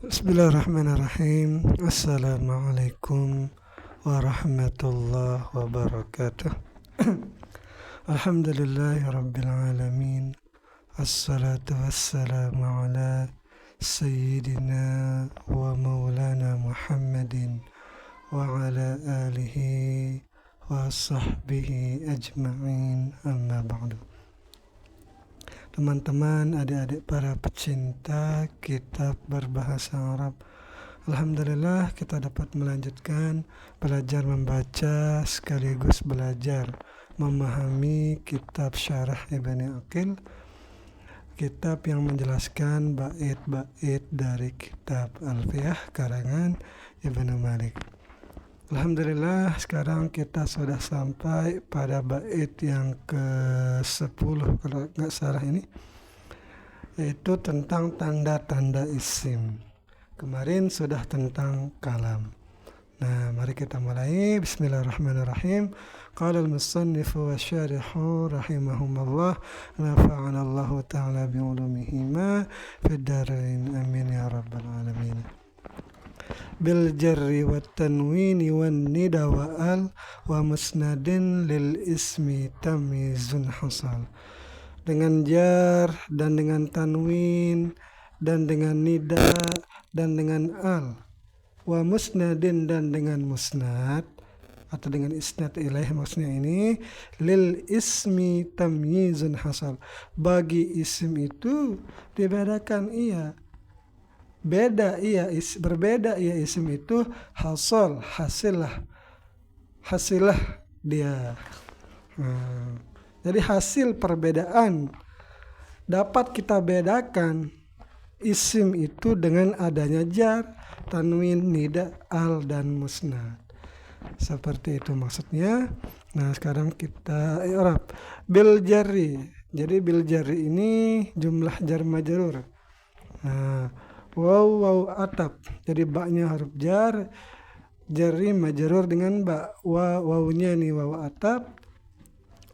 Bismillahirrahmanirrahim. Assalamualaikum warahmatullahi wabarakatuh. Alhamdulillahi rabbil alamin. Assalatu wassalamu ala sayyidina wa maulana Muhammadin wa ala alihi wa sahbihi ajma'in, amma ba'du. Teman-teman, adik-adik para pecinta kitab berbahasa Arab, alhamdulillah kita dapat melanjutkan belajar membaca sekaligus belajar memahami kitab Syarah Ibnu Aqil, kitab yang menjelaskan bait-bait dari kitab Alfiyah karangan Ibnu Malik. Alhamdulillah, sekarang kita sudah sampai pada bait yang ke-10 kalau nggak salah ini, yaitu tentang tanda-tanda isim. Kemarin sudah tentang kalam. Nah, mari kita mulai. Bismillahirrahmanirrahim. Qala al-musannifu wa syarihu rahimahumullah, nafa'ana Allah ta'ala bi'ulumihima fid darain, amin ya rabbal alamin. Bil jarri wa tanwini wan nida wa al wa musnadin lil ismi tamyizun hasal. Dengan jar dan dengan tanwin dan dengan nida dan dengan al, wa musnadin dan dengan musnad atau dengan isnad ilaih, maksudnya ini lil ismi tamyizun hasal. Bagi isim itu dibedakan ia, berbeda ia isim itu hasal, hasilah dia. Jadi hasil perbedaan dapat kita bedakan isim itu dengan adanya jar, tanwin, nida, al, dan musnad. Seperti itu maksudnya. Nah, sekarang kita i'rab bil jarri. Jadi bil jarri ini jumlah jar majrur. Nah, waw atap, jadi baknya huruf jar, jarri majrur dengan ba, wawnya nih waw atap,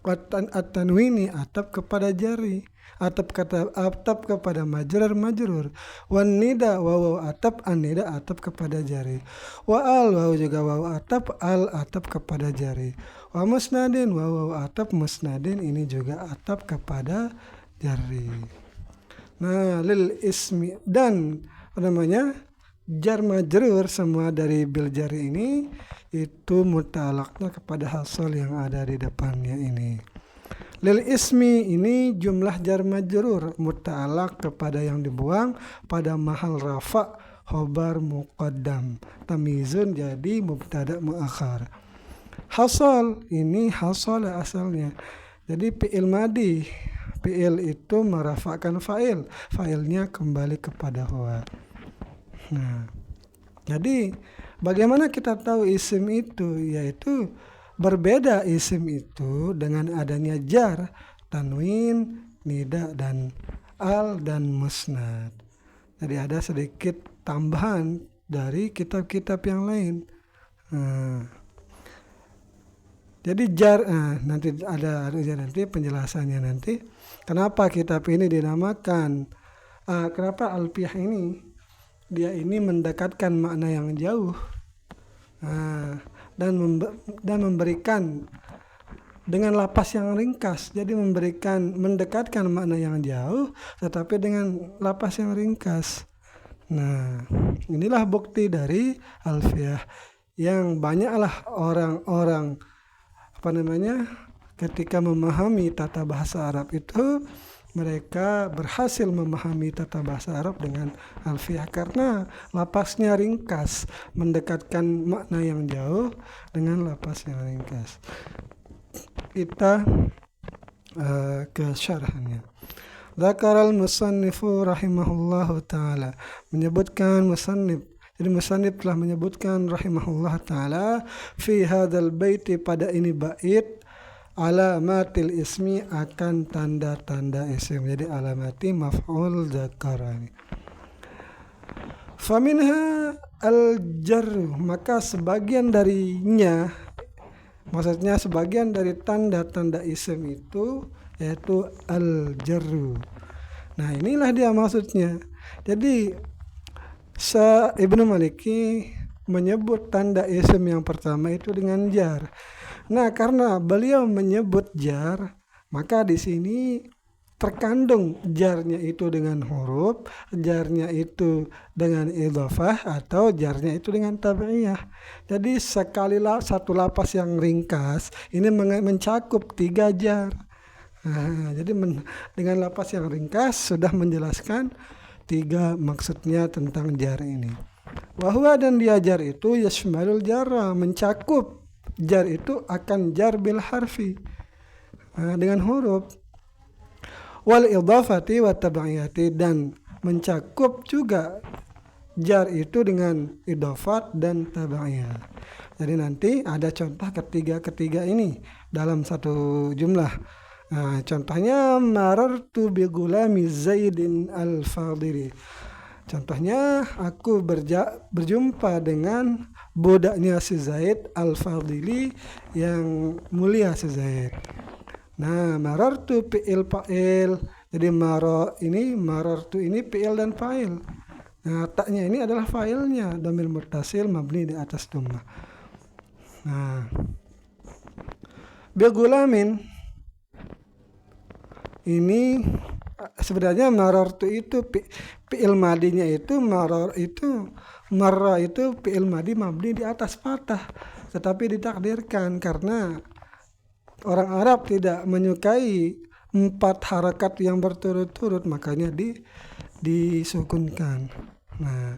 at-tanwini atap kepada jarri, atap kepada majrur, wan nida waw atap, an-nida atap kepada jarri, wa al waw juga waw atap, al atap kepada jarri, wa musnadin waw atap, musnadin ini juga atap kepada jarri. Nah, lil ismi dan jar majrur semua dari bil jari ini itu mutalaknya kepada hasal yang ada di depannya ini. Lil ismi ini jumlah jar majrur mutalak kepada yang dibuang pada mahal rafa, khobar muqaddam, tamizun jadi mubtada muakhar. Hasal ini hasal asalnya, jadi fi'il madi. Fi'il itu merafa'kan fa'ilnya kembali kepada huwa. Nah, jadi bagaimana kita tahu isim itu? Yaitu berbeda isim itu dengan adanya jar, tanwin, nida, dan al, dan musnad. Jadi ada sedikit tambahan dari kitab-kitab yang lain. Jadi jar, nanti ada nanti penjelasannya nanti. Kenapa kitab ini dinamakan? Kenapa Alfiyah ini? Dia ini mendekatkan makna yang jauh, dan memberikan dengan lapas yang ringkas. Jadi mendekatkan makna yang jauh, tetapi dengan lapas yang ringkas. Nah, inilah bukti dari Alfiyah yang banyaklah orang-orang ketika memahami tata bahasa Arab itu, mereka berhasil memahami tata bahasa Arab dengan Alfiyah karena lapasnya ringkas, mendekatkan makna yang jauh dengan lapas yang ringkas. Kita ke syarahnya. Dzakaral musannifu rahimahullahu ta'ala, menyebutkan musannif. Jadi musannif telah menyebutkan rahimahullah ta'ala fi hadzal baiti, pada ini bait, alamatil ismi, akan tanda-tanda isim. Jadi alamati maf'ul dzakarani. Faminha al-jarru, maka sebagian darinya, maksudnya sebagian dari tanda-tanda isim itu yaitu al-jarru. Nah, inilah dia maksudnya. Jadi Ibnu Maliki menyebut tanda isim yang pertama itu dengan jar. Nah, karena beliau menyebut jar, maka di sini terkandung jarnya itu dengan huruf, jarnya itu dengan idhofah, atau jarnya itu dengan tabi'iyah. Jadi satu lapas yang ringkas ini mencakup 3 jar. Nah, jadi dengan lapas yang ringkas sudah menjelaskan 3 maksudnya tentang jar ini. Wahwa dan dia jar itu yashmalul jarra, mencakup jar itu akan jar bil harfi, dengan huruf, wal idhafati wa tabi'iyati, dan mencakup juga jar itu dengan idhafat dan tabi'iyah. Jadi nanti ada contoh ketiga ini dalam satu jumlah. Nah, contohnya marartu bi gulami Zaidin al-Fadili. Contohnya aku berjumpa dengan budaknya si Zaid al-Fadili, yang mulia si Zaid. Nah, marartu fi'il fa'il. Jadi marartu ini fi'il dan fa'il. Nah, taknya ini adalah fa'ilnya, dhamir muttasil mabni di atas dhammah. Nah, bi gulamin ini sebenarnya marartu itu fi'il madinya itu marra itu fi'il madi mabni di atas fathah, tetapi ditakdirkan karena orang Arab tidak menyukai 4 harakat yang berturut-turut, makanya disukunkan. Nah,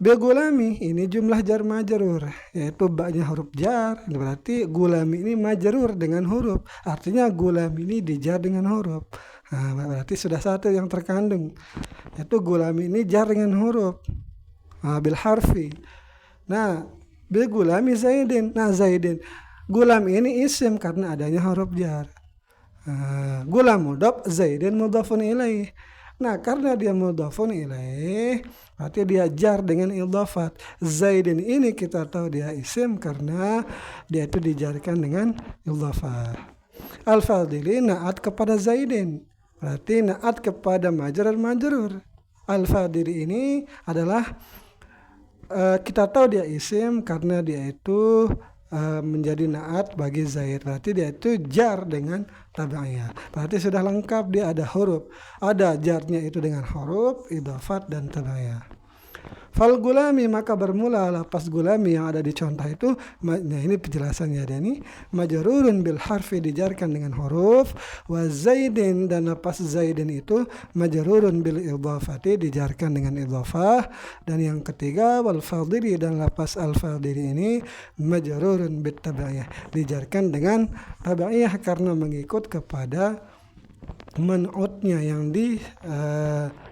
bi gulami ini jumlah jar majrur, yaitu baknya huruf jar, berarti gulami ini majrur dengan huruf, artinya gulami ini dijar dengan huruf. Nah, berarti sudah satu yang terkandung, yaitu gulami ini jar dengan huruf, bil harfi. Nah, bi gulami Zaidin. Nah, Zaidin, gulam ini isim karena adanya huruf jar. Gulam mudhaf, Zaidin mudhafun ilaih. Nah, karena dia mudhafun ilaih, berarti dia jar dengan idhafat. Zaidin ini kita tahu dia isim karena dia itu dijarkan dengan idhafat. Al-Fadili na'at kepada Zaidin, berarti na'at kepada majrur. Al-Fadili ini adalah kita tahu dia isim karena dia itu menjadi na'at bagi Zaid, berarti dia itu jar dengan tabi'iyah. Berarti sudah lengkap, dia ada huruf, ada jarnya itu dengan huruf, idhafat dan tabi'iyah. Fal gulami, maka bermula lapas gulami yang ada di contoh itu. Nah, ini penjelasannya ada ini, majrurun bil harfi, dijarkan dengan huruf, wa Zaidin, dan lapas Zaidin itu majrurun bil idhafati, dijarkan dengan idhafah. Dan yang ketiga wal fadili, dan lapas al fadili ini majrurun bit tabi'iyah, dijarkan dengan tabi'iyah karena mengikut kepada man'utnya yang di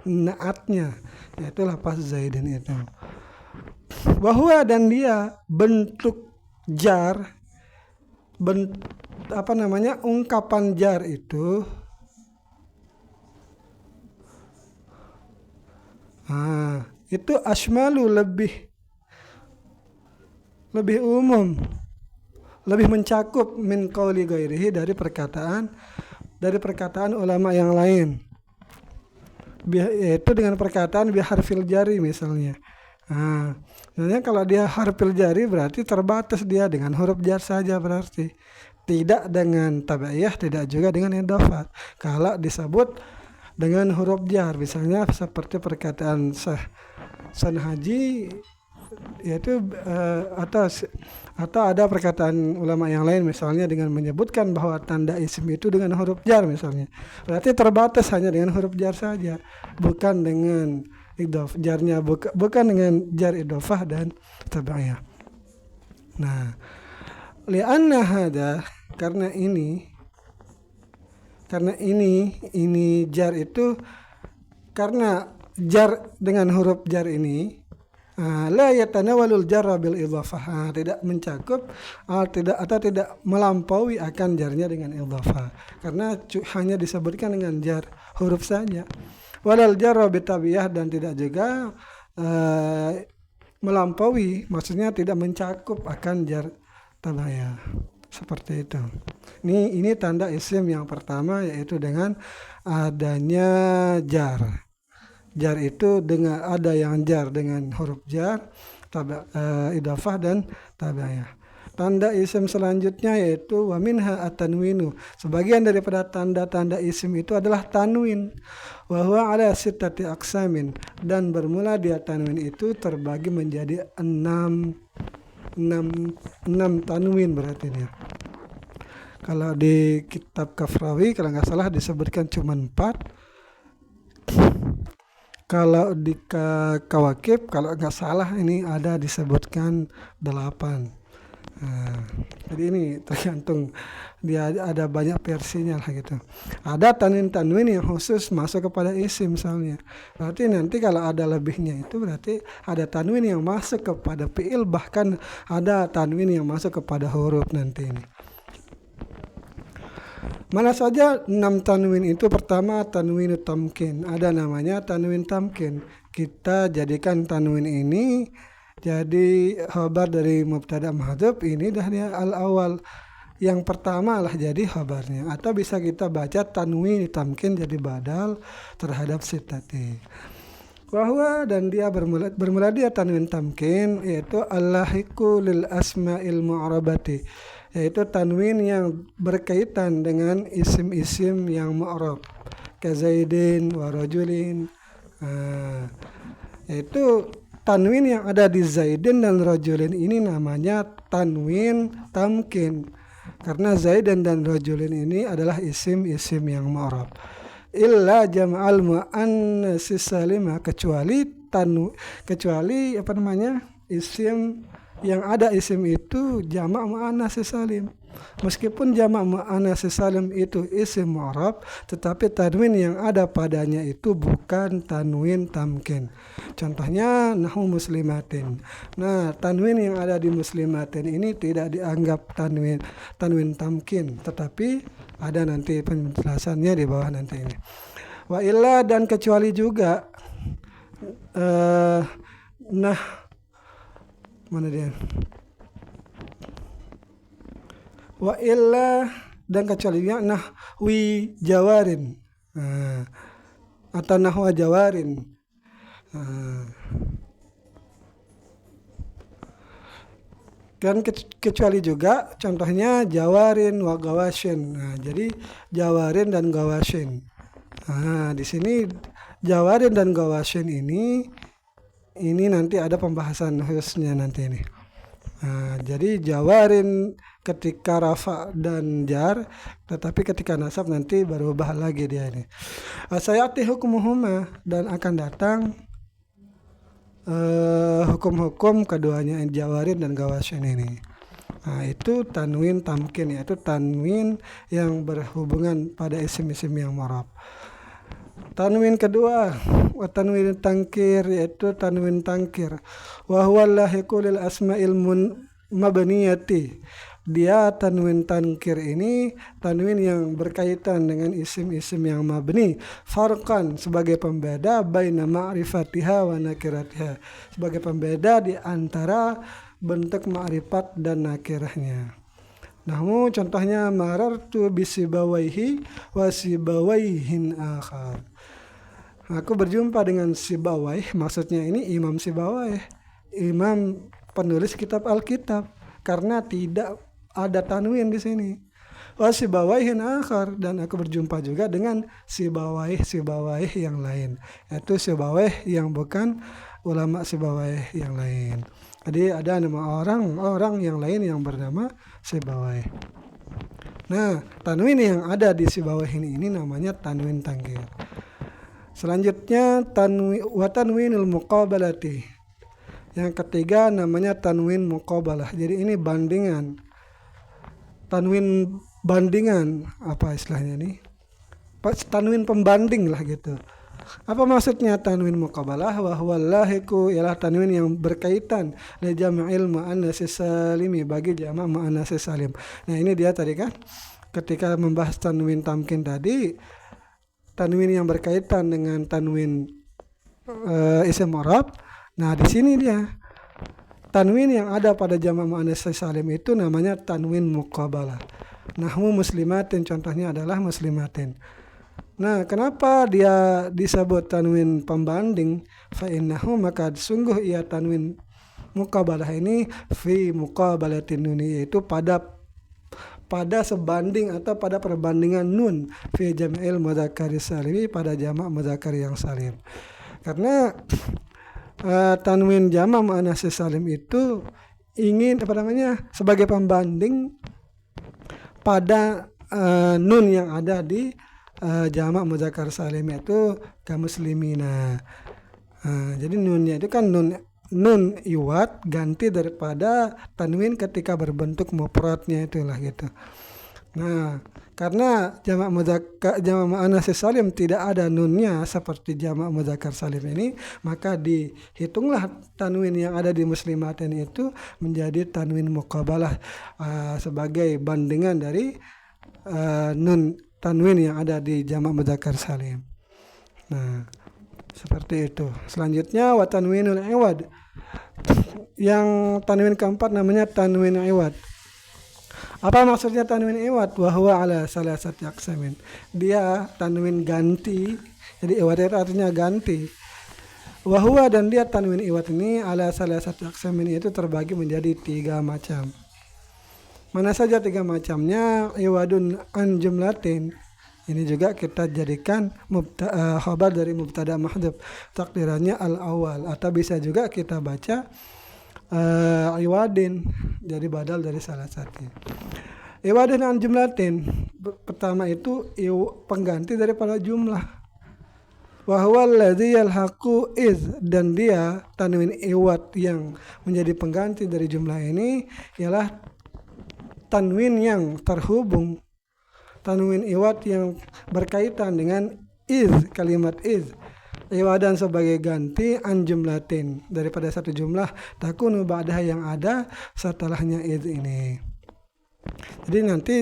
naatnya, yaitu lapas Zaidin itu. Bahwa dan dia bentuk jar, ungkapan jar itu itu asmalu, lebih umum, lebih mencakup min qauli ghairihi, dari perkataan ulama yang lain, yaitu dengan perkataan bi harfil jari misalnya. Sebenarnya kalau dia harfil jari berarti terbatas dia dengan huruf jar saja, berarti tidak dengan tabi'iyah, tidak juga dengan idhafat. Kalau disebut dengan huruf jar, misalnya seperti perkataan San Haji, yaitu atau ada perkataan ulama yang lain misalnya dengan menyebutkan bahwa tanda isim itu dengan huruf jar misalnya, berarti terbatas hanya dengan huruf jar saja, bukan dengan jarnya, bukan dengan jar idhofah dan tabi'iyah. Nah, li'anna hada, karena ini jar itu, karena jar dengan huruf jar ini la yatanawalul jarra bil idhafah, tidak mencakup tidak melampaui akan jarnya dengan idhafah, karena hanya disebutkan dengan jar huruf saja. Walal jarra bit tabi'iyah, dan tidak juga melampaui, maksudnya tidak mencakup akan jar tabi'iyah, seperti itu. Ini tanda isim yang pertama, yaitu dengan adanya jar. Jar itu dengan ada yang jar dengan huruf jar, idhofah dan tabayah. Tanda isim selanjutnya yaitu wa minha at-tanwinu. Sebagian daripada tanda-tanda isim itu adalah tanwin. Wa huwa ala sittati aqsamin, dan bermula dia tanwin itu terbagi menjadi 6 tanwin berarti ya. Kalau di kitab Kafrawi kalau nggak salah disebutkan cuma 4. Kalau di Kawakib kalau nggak salah ini ada disebutkan 8. Nah, jadi ini tergantung dia ada banyak versinya lah gitu. Ada tanwin-tanwin yang khusus masuk kepada isim misalnya. Berarti nanti kalau ada lebihnya itu berarti ada tanwin yang masuk kepada fiil, bahkan ada tanwin yang masuk kepada huruf nanti ini. Mana saja 6 tanwin itu? Pertama tanwin tamkin. Ada namanya tanwin tamkin. Kita jadikan tanwin ini jadi khabar dari mubtada mahdhuf, ini dah dia al-awal. Yang pertama lah jadi khabarnya. Atau bisa kita baca tanwin tamkin jadi badal terhadap sittati. Wahwa, dan dia bermula dia tanwin tamkin yaitu allahiku lil asma'il mu'arabati, yaitu tanwin yang berkaitan dengan isim-isim yang mu'arab, kazaidin wa rajulin. Yaitu tanwin yang ada di zaidin dan rajulin ini namanya tanwin tamkin, karena zaidin dan rajulin ini adalah isim-isim yang mu'arab. Illa jam'al mu'annatsis salimah, kecuali isim yang ada isim itu jamak mu'annatsis salim. Meskipun jamak mu'annatsis salim itu isim mu'arab, tetapi tanwin yang ada padanya itu bukan tanwin tamkin. Contohnya nahwu muslimatin. Nah, tanwin yang ada di muslimatin ini tidak dianggap tanwin tamkin, tetapi ada nanti penjelasannya di bawah nanti ini. Wa illa, dan kecuali juga mana dia? Wa illa, dan kecualinya nahwi jawarin, atau nahwa jawarin. Kan kecuali juga contohnya jawarin wa gawashin. Nah, jadi jawarin dan gawashin. Nah, di sini jawarin dan gawashin ini nanti ada pembahasan khususnya nanti ini. Nah, jadi jawarin ketika rafa dan jar, tetapi ketika nasab nanti baru ubah lagi dia ini. Sayati hukmuhuma, dan akan datang hukum-hukum keduanya, jawarin dan gawashin ini. Nah, itu tanwin tamkin, yaitu tanwin yang berhubungan pada isim-isim yang mu'arab. Tanwin kedua, wa tanwin tangkir, yaitu tanwin tangkir. Wa huwa lahiqu lil asma'il mabniyati. Dia tanwin tangkir ini tanwin yang berkaitan dengan isim-isim yang mabni, farqan, sebagai pembeda baina ma'rifatiha wa nakiratiha, sebagai pembeda di antara bentuk ma'rifat dan nakirahnya. Nahmu contohnya marartu bisibawaihi wa sibawaihin akhar. Aku berjumpa dengan Sibawaih, maksudnya ini Imam Sibawaih, imam penulis kitab Alkitab, karena tidak ada tanwin di sini. Wa sibawaihin akhar, dan aku berjumpa juga dengan Sibawaih yang lain, yaitu Sibawaih yang bukan ulama Sibawaih yang lain. Jadi ada nama orang yang lain yang bernama Sibawaih. Nah, tanwin yang ada di Sibawaih ini namanya tanwin tangkir. Selanjutnya wa tanwinul muqabalati. Yang ketiga namanya tanwin muqabalah. Jadi ini bandingan. Tanwin bandingan, apa istilahnya ini? Tanwin pembanding lah gitu. Apa maksudnya tanwin muqabalah? Wa huwa lahiqu, ialah tanwin yang berkaitan li jam'il muannatsis salimi, bagi jamak muannatsis salim. Nah, ini dia tadi kan ketika membahas tanwin tamkin tadi, tanwin yang berkaitan dengan tanwin isim mu'arab. Nah, di sini dia tanwin yang ada pada jamak muannats salim itu namanya tanwin muqabalah. Nahwu muslimatin, contohnya adalah muslimatin. Nah, kenapa dia disebut tanwin pembanding? Fa innahu, maka sungguh ia tanwin muqabalah ini fi muqabalatin nuni, yaitu pada sebanding atau pada perbandingan nun fi jam'il mudzakkar salim, pada jamak mudzakkar yang salim. Karena tanwin jamak muannats salim itu ingin sebagai pembanding pada nun yang ada di jamak mudzakkar salim, yaitu kamuslimina. Jadi nunnya itu kan nun iwad ganti daripada tanwin ketika berbentuk mufradnya itulah gitu. Nah, karena jamak muannats salim tidak ada nunnya seperti jamak mudzakkar salim ini, maka dihitunglah tanwin yang ada di muslimatain itu menjadi tanwin muqabalah sebagai bandingan dari nun tanwin yang ada di jamak mudzakkar salim. Nah, seperti itu. Selanjutnya wa tanwinul iwad. Yang tanwin keempat namanya tanwin iwad. Apa maksudnya tanwin iwad? Wa huwa ala salasati aqsamin. Dia tanwin ganti. Jadi iwad itu artinya ganti. Wa huwa, dan dia tanwin iwad ini ala salasati aqsamin, itu terbagi menjadi 3 macam. Mana saja 3 macamnya? Iwadun an jumlatin. Ini juga kita jadikan khabar dari mubtada mahdhuf, takdirannya al-awwal, atau bisa juga kita baca iwadin, jadi badal dari salah satu. Iwadun an jumlatin, pertama itu pengganti daripada jumlah. Wa huwa alladzi yalhaqu iz, dan dia tanwin iwad yang menjadi pengganti dari jumlah ini ialah tanwin yang terhubung, tanwin iwad yang berkaitan dengan iz, kalimat iz. Iwadan sebagai ganti an jumlatin, daripada satu jumlah, takunu ba'daha, yang ada setelahnya iz ini. Jadi nanti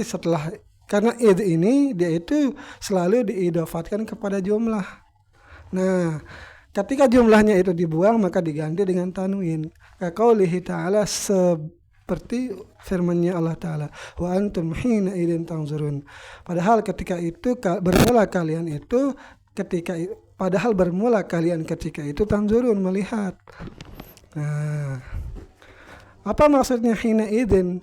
karena iz ini dia itu selalu diidofatkan kepada jumlah. Nah, ketika jumlahnya itu dibuang maka diganti dengan tanwin. Qaulihi ta'ala, seperti firman-Nya Allah Ta'ala, wa antum hina idin tanzurun. Padahal ketika itu bermula kalian ketika itu tanzurun, melihat. Nah, apa maksudnya hina idin?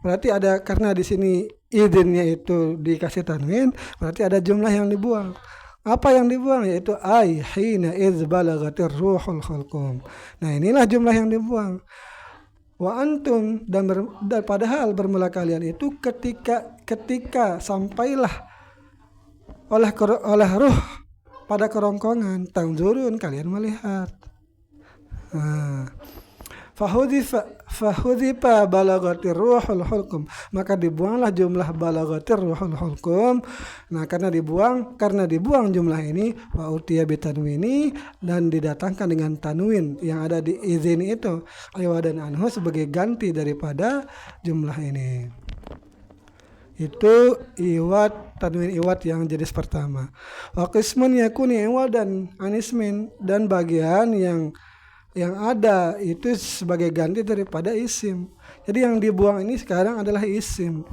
Berarti ada, karena di sini idinnya itu dikasih tanwin, berarti ada jumlah yang dibuang. Apa yang dibuang? Yaitu ay hina idz balagatir ruhul hulqum. Nah, inilah jumlah yang dibuang. Wa antum, dan padahal bermula kalian itu ketika sampailah oleh ruh pada kerongkongan, tanzurun, kalian melihat. Fahudhifa balagatir ruhul hulqum, maka dibuanglah jumlah balagatir ruhul hulqum. Nah, karena dibuang jumlah ini, wa utiya bitanwini, dan didatangkan dengan tanwin yang ada di izin itu, iwadan anhu, sebagai ganti daripada jumlah ini. Itu iwad, tanwin iwad yang jenis pertama. Wa qismun yakuni iwadan anismin, dan bagian yang ada itu sebagai ganti daripada isim. Jadi yang dibuang ini sekarang adalah isim.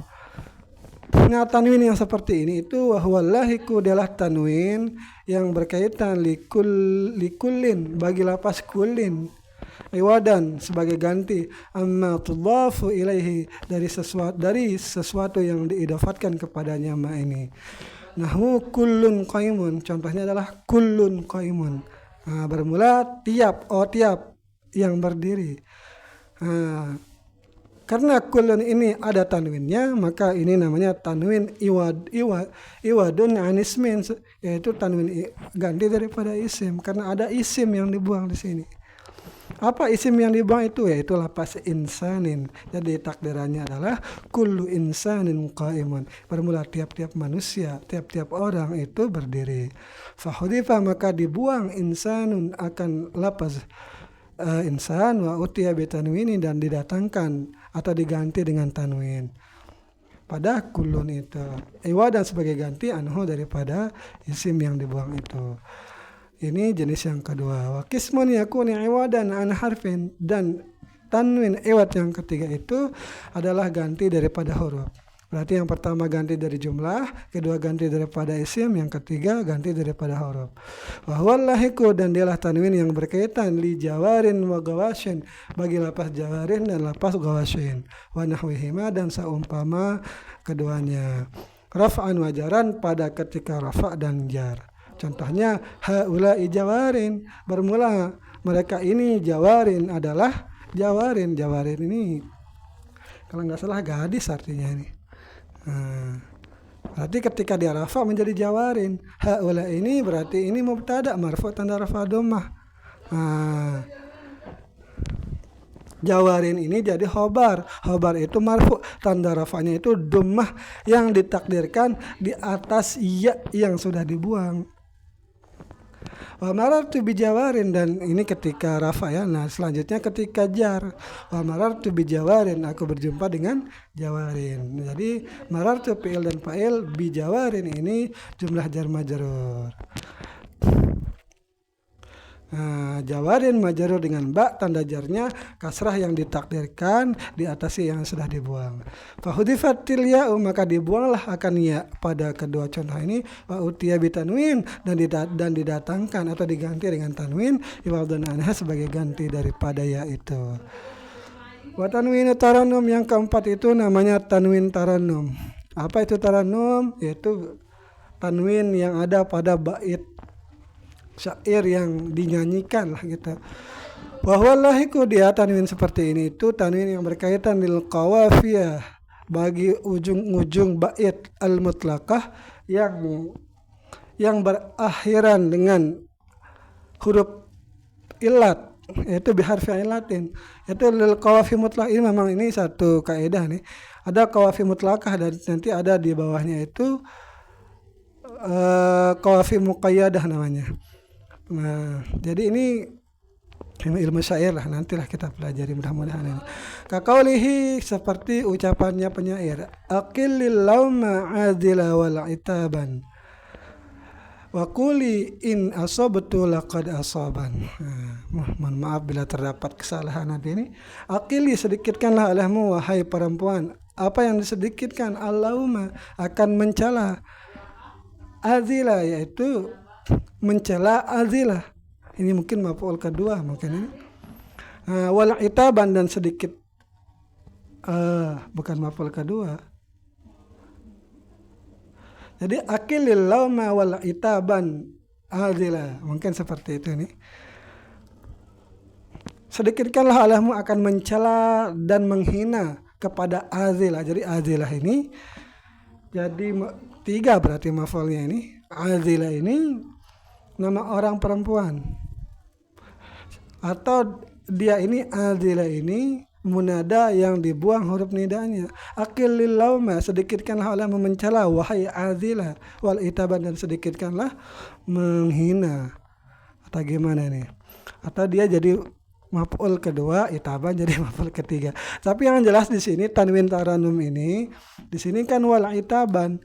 Nah, tanwin yang seperti ini itu wahuwallahiku, adalah tanwin yang berkaitan likullin, bagi lapas kullin, iwadan sebagai ganti, amma tudhafu ilaihi, dari sesuatu yang diidafatkan kepadanya ma ini. Nahu kullun qaimun, contohnya adalah kullun qaimun. Bermula tiap yang berdiri. Karena kullun ini ada tanwinnya, maka ini namanya tanwin iwadun anismin, yaitu tanwin ganti daripada isim, karena ada isim yang dibuang di sini. Apa isim yang dibuang itu? Yaitu lapas insanin. Jadi takdirannya adalah kullu insanin qaimun. Bermula tiap-tiap manusia, tiap-tiap orang itu berdiri. Fahudhifa, maka dibuang insanun akan lapas insan, wa utiya bitanwini, dan didatangkan atau diganti dengan tanwin pada kullun itu. Iwadan sebagai ganti anhu, daripada isim yang dibuang itu. Ini jenis yang kedua. Wa qismun yakuni iwadan an harfin, dan tanwin iwad yang ketiga itu adalah ganti daripada huruf. Berarti yang pertama ganti dari jumlah, kedua ganti daripada isim, yang ketiga ganti daripada huruf. Wa huwal lahiqu, dan dialah tanwin yang berkaitan li jawarin wa gawasyin, bagi lafaz jawarin dan lafaz gawasyin, wa nahwihima, dan seumpama keduanya. Raf'an wa jaran, pada ketika rafa' dan jar. Contohnya haula'i jawarin, bermula mereka ini jawarin adalah jawarin. Jawarin ini kalau nggak salah gadis artinya ini. Berarti ketika dia rafa menjadi jawarin. Haula ini berarti ini mubtada marfu tanda rafa dhammah. Jawarin ini jadi khobar. Khobar itu marfu, tanda rafanya itu dhammah yang ditakdirkan di atas ya yang sudah dibuang. Wa marartu bi jawarin, dan ini ketika rafa ya. Nah, selanjutnya ketika jar. Wa marartu bi jawarin, aku berjumpa dengan jawarin. Jadi marartu fi'il dan fa'il, bi jawarin ini jumlah jar majrur. Jawarin majrur dengan ba, tanda jarnya kasrah yang ditakdirkan di atas yang sudah dibuang. Fa hudifatil ya'u, maka dibuanglah akan ya pada kedua contoh ini. Wa utiya bitanwin, dan didatangkan atau diganti dengan tanwin iwadun anha, sebagai ganti daripada ya itu. Wa tanwin taranum, yang keempat itu namanya tanwin taranum. Apa itu taranum? Yaitu tanwin yang ada pada bait syair yang dinyanyikan lah gitu. Wa huwal lahiqu, dia tanwin seperti ini itu tanwin yang berkaitan lil qawafiyah, bagi ujung-ujung bait al mutlaqah yang berakhiran dengan huruf ilat, yaitu biharfi ilatin. Itu lil qawafi mutlaq, ini memang ini satu kaidah nih. Ada qawafi mutlaqah dan nanti ada di bawahnya itu qawafi muqayyadah namanya. Nah, jadi ini ilmu syair lah, nantilah kita pelajari mudah-mudahan ini. Kaqaulihi, seperti ucapannya penyair, aqillil lauma adila wal itaban wa quli in asabtu laqad asaban. Mohon maaf bila terdapat kesalahan nanti ini. Aqili, sedikitkanlah olehmu wahai perempuan. Apa yang disedikitkan? Al-lauma, akan mencela. Azila, yaitu mencela azilah. Ini mungkin maf'ul kedua mungkin ini. Wal itaban, dan sedikit bukan maf'ul kedua. Jadi akilil lauma wal itaban azilah, mungkin seperti itu nih. Sedikitkanlah olehmu akan mencela dan menghina kepada azilah. Jadi azilah ini jadi tiga berarti maf'ulnya ini. Azilah ini nama orang perempuan, atau dia ini azilah ini munada yang dibuang huruf nidanya. Aqillil lauma, sedikitkanlah olehmu mencela wahai azilah, wal itaban, dan sedikitkanlah menghina. Atau gimana nih? Atau dia jadi maf'ul kedua, itaban jadi maf'ul ketiga. Tapi yang jelas di sini tanwin taranum ini, di sini kan wal itaban,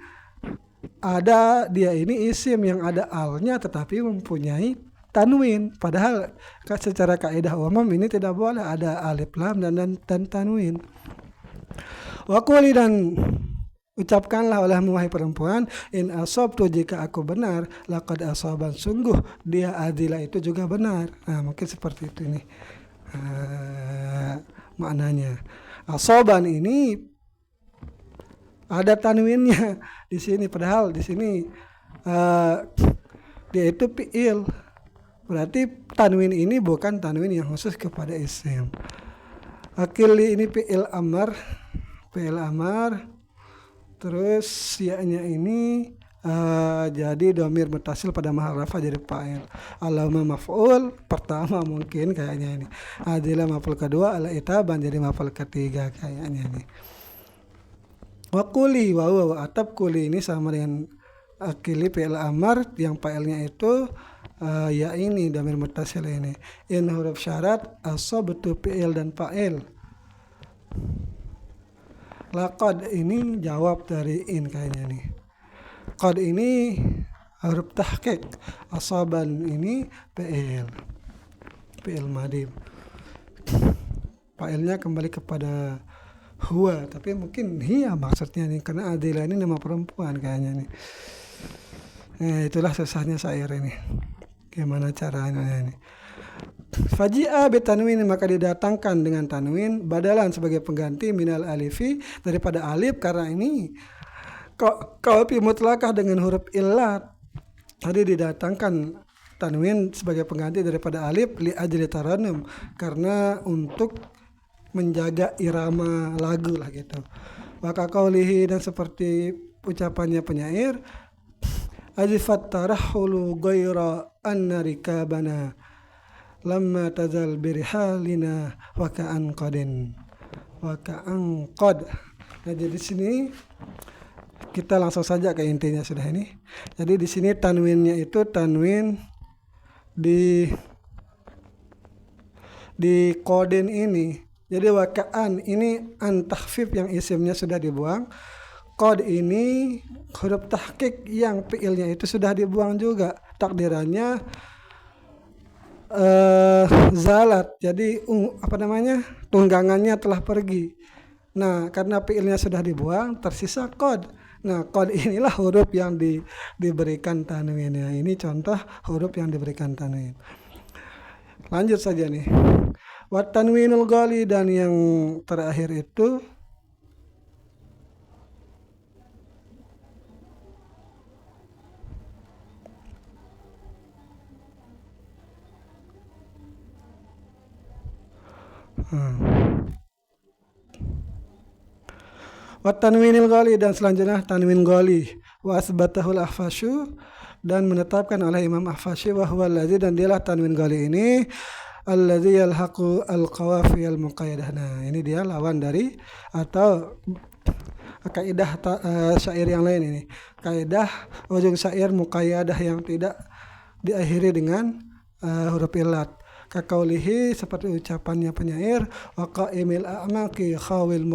ada dia ini isim yang ada alnya tetapi mempunyai tanwin. Padahal secara kaidah umum ini tidak boleh ada alif lam dan tanwin. Wa quli, dan ucapkanlah olehmu wahai perempuan, in asabtu, jika aku benar, laqad asaban, sungguh dia adilah itu juga benar. Nah, mungkin seperti itu nih maknanya. Asaban ini ada tanwinnya di sini, padahal di sini dia itu fi'il. Berarti tanwin ini bukan tanwin yang khusus kepada isim. Akili ini fi'il amar, terus ya-nya ini jadi dhamir muttasil pada mahal rafa jadi fa'il. Allahumma maf'ul pertama mungkin kayaknya ini. Adilah maf'ul kedua, ala itaban jadi maf'ul ketiga kayaknya ini. Wa quli, wa atap quli ini sama dengan akili fi'il amar yang fa'ilnya itu ya ini dhamir muttasil ini. In huruf syarat asabtu fi'il dan fa'il. Laqad ini jawab dari in kayaknya nih. Qad ini huruf tahqiq. Asaban ini fi'il madhi. Fa'ilnya kembali kepada huwa, tapi mungkin hiya maksudnya nih karena Adila ini nama perempuan kayaknya nih. Itulah susahnya syair ini. Gimana caranya ini? Faji'a bitanwin, maka didatangkan dengan tanwin badalan sebagai pengganti minal alifi daripada alif, karena ini kalau fi mutlakah dengan huruf illat tadi didatangkan tanwin sebagai pengganti daripada alif li ajli taranum, karena untuk menjaga irama lagu lah gitu. Maka kaulihi, dan seperti ucapannya penyair, azifat tarahulu ghaira anna rikabana lamma tazal birihalina wa ka'an qadin wa ka'an qad. Nah, jadi di sini kita langsung saja ke intinya sudah ini. Jadi di sini tanwinnya itu tanwin di qadin ini. Jadi waka'an ini an takhfif yang isimnya sudah dibuang. Qad ini huruf tahqiq yang fiilnya itu sudah dibuang juga. Takdirannya zalat. Jadi tunggangannya telah pergi. Nah, karena fiilnya sudah dibuang, tersisa qad. Nah, qad inilah huruf yang diberikan tanwinnya. Ini contoh huruf yang diberikan tanwin. Lanjut saja nih. Wa tanwinul ghali, dan yang terakhir itu wa tanwinil ghali, dan selanjutnya tanwin ghali. Wa asbatahul ahfasyu, dan menetapkan oleh Imam Ahfasyi, wa huwa allazi, dan dialah tanwin ghali ini allazi yalhaqu al-qawafi al-muqayyadah. Nah, ini dia lawan dari atau kaidah syair yang lain ini. Kaidah ujung syair muqayyadah yang tidak diakhiri dengan huruf illat. Kakaulihi, seperti ucapannya penyair, wa qa'imil a'maqi khawil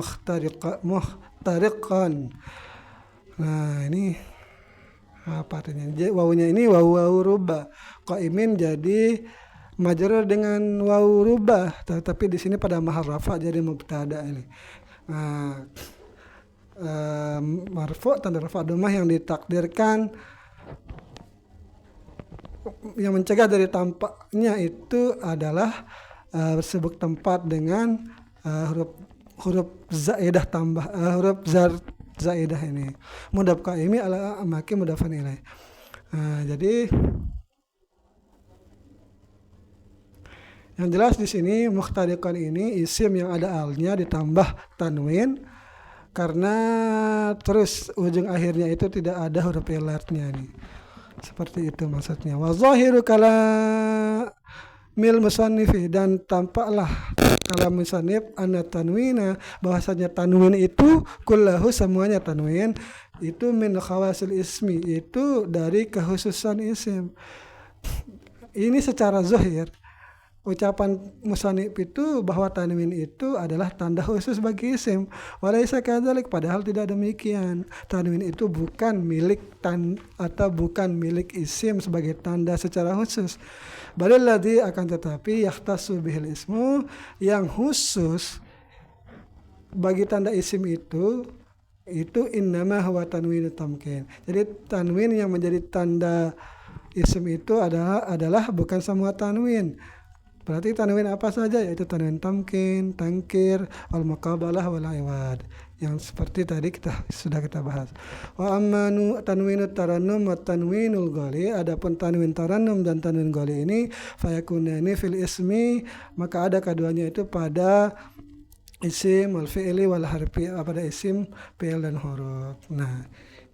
muhtariqan. Nah, ini apa artinya? Wawunya ini wawu rubah. Qa'imin jadi majrur dengan wawu rubah, tapi di sini pada mahal rafa jadi mubtada ini. Nah, marfu tanda rafa dhammah yang ditakdirkan yang mencegah dari tampaknya itu adalah bersebut tempat dengan huruf zaidah tambah huruf zaidah ini. Mudhaf qaimi ala amaki mudhafan ilaih. Jadi yang jelas di sini mukhtariqan ini isim yang ada alnya ditambah tanwin, karena terus ujung akhirnya itu tidak ada huruf illatnya nih. Seperti itu maksudnya. Wa zahiru kalamil musannifi, dan tampaklah kalam musannif anna tanwina, bahwasanya tanwin itu kullahu, semuanya tanwin itu min khawasil ismi, itu dari kekhususan isim. Ini secara zahir ucapan musannif itu bahwa tanwin itu adalah tanda khusus bagi isim. Walaisa kadzalik, padahal tidak demikian. Tanwin itu bukan milik atau bukan milik isim sebagai tanda secara khusus. Balilladzi, akan tetapi yahtassu bihil ismu, yang khusus bagi tanda isim itu innama huwa tanwinu tamkin. Jadi tanwin yang menjadi tanda isim itu adalah bukan semua tanwin. Berarti tanwin apa saja, yaitu tanwin tamkin, tangkir, wal muqabalah, wal iwad, yang seperti tadi sudah kita bahas. Wa amanu tanwinut tarannum wa tanwinul ghali, adapun tanwin tarannum dan tanwin ghali ini fayakunani fil ismi, maka ada keduanya itu pada isim wal fi'li wal harfi, pada isim, fi'il dan huruf. Nah,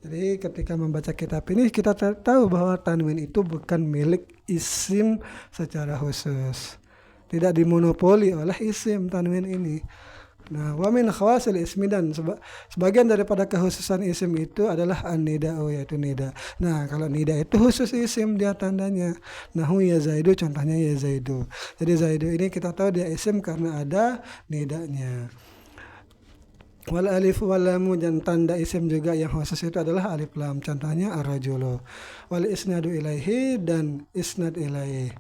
jadi ketika membaca kitab ini kita tahu bahwa tanwin itu bukan milik isim secara khusus, tidak dimonopoli oleh isim tanwin ini. Nah, wa min khawasil ismi, dan sebagian daripada kekhususan isim itu adalah an-nida'u, yaitu nida. Nah, kalau nida itu khusus isim dia tandanya. Nahu ya zaidu, contohnya ya zaidu. Jadi zaidu ini kita tahu dia isim karena ada nidanya. Wal alif wal lam, dan tanda isim juga yang khusus itu adalah alif lam, contohnya ar-rajulu. Wal isnadu ilaihi, dan isnad ilaihi.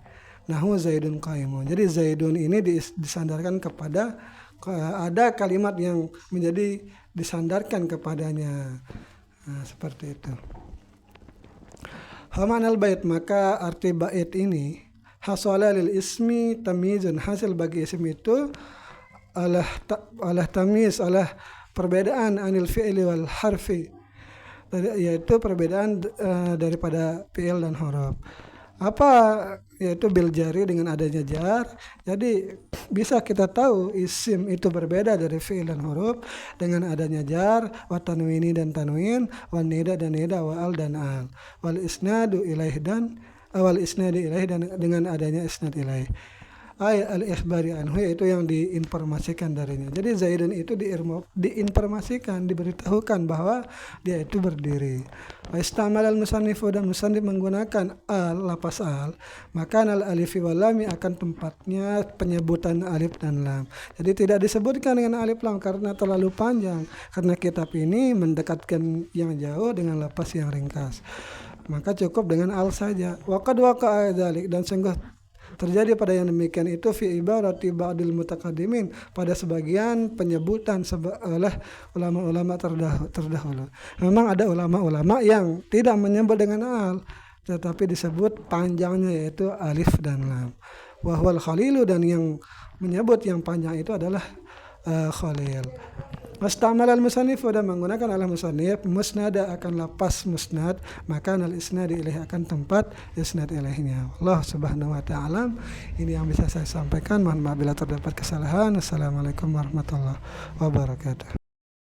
Nahu zaidun qaimun. Jadi zaidun ini disandarkan kepada ada kalimat yang menjadi disandarkan kepadanya. Seperti itu. Hamanal bait, maka arti bait ini hasala lil ismi tamyizun, hasil bagi isim itu alah tamyiz, alah perbedaan anil fi'li wal harfi, yaitu perbedaan daripada fi'il dan huruf. Apa yaitu bil jari, dengan adanya jar. Jadi bisa kita tahu isim itu berbeda dari fi'il dan huruf dengan adanya jar, wa tanwini dan tanwin, wa nida dan nida, wa al dan al, wal isnadu ilaih dan awal isnadi ilaih, dan dengan adanya isnad ilaih. Al ikhbari anhu, yaitu yang diinformasikan darinya. Jadi Zaidun itu diinformasikan, diberitahukan bahwa dia itu berdiri. Wa istamal al musannifu, dan musannif menggunakan al, lapas al, maka al alifi wal lami, akan tempatnya penyebutan alif dan lam. Jadi tidak disebutkan dengan alif lam karena terlalu panjang, karena kitab ini mendekatkan yang jauh dengan lapas yang ringkas. Maka cukup dengan al saja. Wa qad waqa'a dzalik, dan sungguh terjadi pada yang demikian itu fi ibarati ba'dil mutaqaddimin, pada sebagian penyebutan oleh ulama-ulama terdahulu. Memang ada ulama-ulama yang tidak menyebut dengan al, tetapi disebut panjangnya yaitu alif dan lam. Wa huwal khalilu, dan yang menyebut yang panjang itu adalah khalil. Wastamal al-musannif, dan menggunakan al-musannif musnada, akan lapas musnad, maka al-isnad ilaih, akan tempat isnad ilaihnya. Allah subhanahu wa ta'ala. Ini yang bisa saya sampaikan. Mohon maaf bila terdapat kesalahan. Assalamualaikum warahmatullahi wabarakatuh.